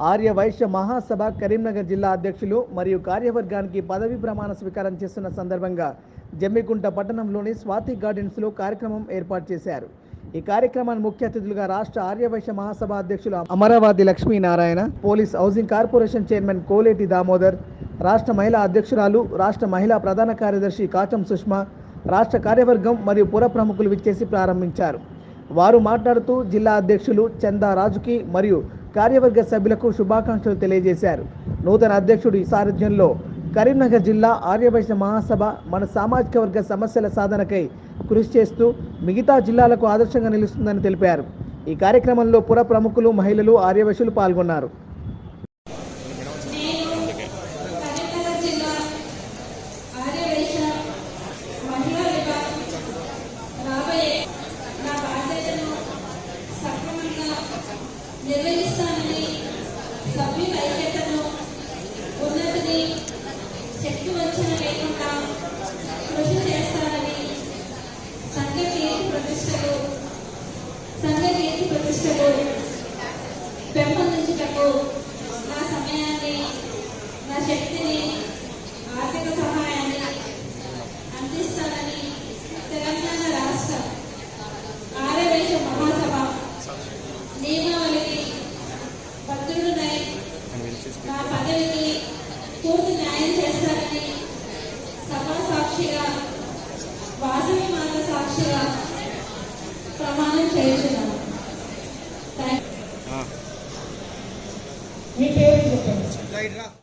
ఆర్య వైశ్య మహాసభ కరీంనగర్ జిల్లా అధ్యక్షులు మరియు కార్యవర్గానికి పదవి ప్రమాణ స్వీకారం చేస్తున్న సందర్భంగా జమ్మికుంట పట్టణంలోని స్వాతి గార్డెన్స్లో కార్యక్రమం ఏర్పాటు చేశారు. ఈ కార్యక్రమాన్ని ముఖ్య అతిథులుగా రాష్ట్ర ఆర్యవైశ్య మహాసభ అధ్యక్షులు Amaravati Lakshminarayana, police housing corporation chairman Koleti Damodar, రాష్ట్ర మహిళా అధ్యక్షురాలు, రాష్ట్ర మహిళా ప్రధాన కార్యదర్శి కాచం సుష్మా, రాష్ట్ర కార్యవర్గం మరియు పుర ప్రముఖులు విచ్చేసి ప్రారంభించారు. వారు మాట్లాడుతూ జిల్లా అధ్యక్షులు చందా రాజుకి మరియు కార్యవర్గ సభ్యులకు శుభాకాంక్షలు తెలియజేశారు. నూతన అధ్యక్షుడి సారథ్యంలో కరీంనగర్ జిల్లా ఆర్యవైశ్య మహాసభ మన సామాజిక వర్గ సమస్యల సాధనకై కృషి చేస్తూ మిగతా జిల్లాలకు ఆదర్శంగా నిలుస్తుందని తెలిపారు. ఈ కార్యక్రమంలో పుర ప్రముఖులు, మహిళలు, ఆర్యవైశ్యులు పాల్గొన్నారు. నిర్వహిస్తానని సభ్యుల ఐక్యతను, ఉన్నతిని, శక్తి వంచన లేకుండా కృషి చేస్తానని సంఘ కీర్తి ప్రతిష్టలు పెంపొందించుటకు నా సమయాన్ని, నా శక్తిని, ఆర్థిక సహాయాన్ని అందిస్తానని తెలంగాణ రాష్ట్ర ఆర్యవైశ్య మహాసభ నియమావళికి భద్రుడునై నా పదవికి పూర్తి న్యాయం చేస్తారని సభా సాక్షిగా, వాసవి మాత సాక్షిగా ప్రమాణం చేస్తున్నాను. మీ పేరు చెప్పండి.